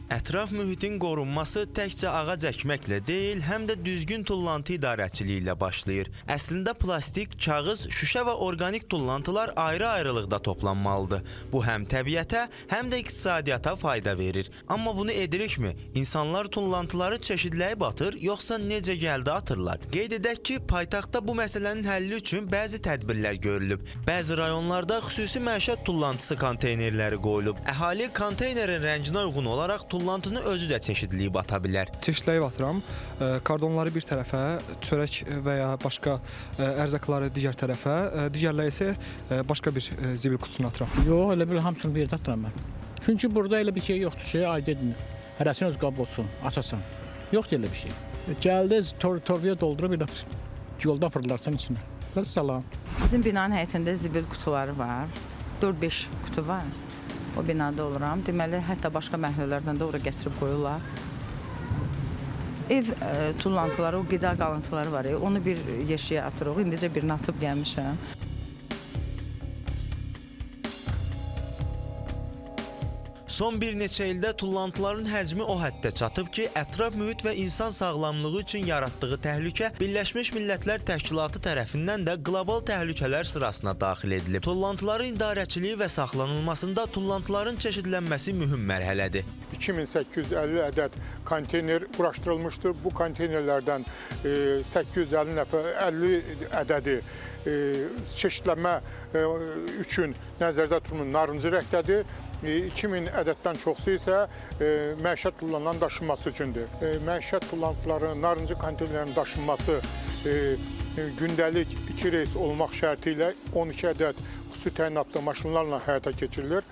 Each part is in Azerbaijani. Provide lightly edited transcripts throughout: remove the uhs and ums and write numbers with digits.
Ətraf mühitin qorunması təkcə ağac əkməklə deyil, həm də düzgün tullantı idarəçiliyi ilə başlayır. Əslində plastik, kağız, şüşə və orqanik tullantılar ayrı-ayrılıqda toplanmalıdır. Bu həm təbiətə, həm də iqtisadiyyata fayda verir. Amma bunu edirikmi? İnsanlar tullantıları çeşidləyib atır, yoxsa necə gəldi atırlar? Qeyd edək ki, paytaxtda bu məsələnin həlli üçün bəzi tədbirlər görülüb. Bəzi rayonlarda xüsusi məişət tullantısı konteynerləri qoyulub. Əhali konteynerin rənginə uyğun olaraq tullantını özü də çeşidləyib ata bilər. Çeşidləyib atıram. Kardonları bir tərəfə, çörək və ya başqa ərzaqları digər tərəfə, digərləri isə başqa bir zibil qutusuna atıram. Yox, elə bir hamısını bir yerdə atıram mən. Çünki burada elə bir şey yoxdur ki, aydın hərəsini öz qabı olsun, açasan. Yoxdur elə bir şey. Gəldi, torbaya doldurub bir yoldan fırlarsan içinə. Salam. Bizim binanın həyətində zibil qutuları var. 4-5 kutu var. O binada oluram. Deməli, hətta başqa məhəllələrdən də ora gətirib qoyurlar. Ev tullantıları, o qida qalıntıları var. Onu bir yeşiyə atırıq. İndicə birini atıb gəlmişəm. Son bir neçə ildə tullantıların həcmi o həddə çatıb ki, ətraf mühit və insan sağlamlığı üçün yaratdığı təhlükə Birləşmiş Millətlər Təşkilatı tərəfindən də qlobal təhlükələr sırasına daxil edilib. Tullantıların idarəçiliyi və saxlanılmasında tullantıların çeşidlənməsi mühüm mərhələdir. 2850 ədəd konteyner quraşdırılmışdır. Bu konteynerlərdən 850 nəfər 50 ədədi çeşidlənmə üçün nəzərdə tutulmuş narıncı rəqdədir. 2000 ədəddən çoxsu isə məişət tullantılarının daşınması üçündür. Məişət tullantılarının narıncı konteynerlərin daşınması gündəlik 2 reys olmaq şərti ilə 12 ədəd xüsusi təyinatlı maşınlarla həyata keçirilir.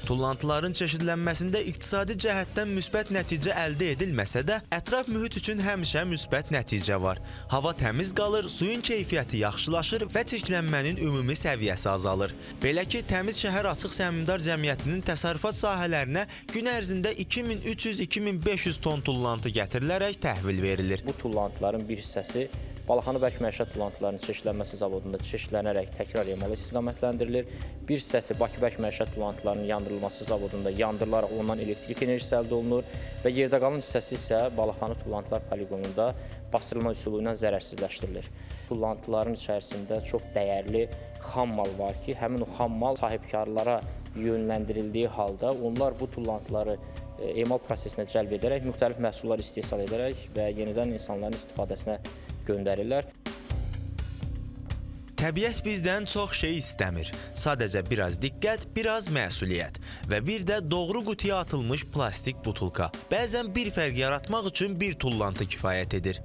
Tullantıların çeşidlənməsində iqtisadi cəhətdən müsbət nəticə əldə edilməsə də, ətraf mühit üçün həmişə müsbət nəticə var. Hava təmiz qalır, suyun keyfiyyəti yaxşılaşır və çirklənmənin ümumi səviyyəsi azalır. Belə ki, Təmiz Şəhər Açıq Səhmdar Cəmiyyətinin təsərrüfat sahələrinə gün ərzində 2300-2500 ton tullantı gətirilərək təhvil verilir. Bu tullantıların bir hissəsi Balaxanı Bərk Məişət tullantılarının çeşidlənməsi zavodunda çeşidlənərək təkrar emalı istiqamətləndirilir. Bir hissəsi Bakı Bərk Məişət tullantılarının yandırılması zavodunda yandırılaraq ondan elektrik enerjisi əldə olunur və yerdə qalan hissəsi isə Balaxanı tullantılar poligonunda basdırılma üsulu ilə zərərsizləşdirilir. Tullantıların içərisində çox dəyərli xam mal var ki, həmin o xam mal sahibkarlara yönləndirildiyi halda onlar bu tullantıları emal prosesinə cəlb edərək, müxtəlif məhsullar istehsal edərək və yenidən insanların istifadəsinə göndərirlər. Təbiət bizdən çox şey istəmir. Sadəcə biraz diqqət, biraz məsuliyyət və bir də doğru qutuya atılmış plastik butulka. Bəzən bir fərq yaratmaq üçün bir tullantı kifayət edir.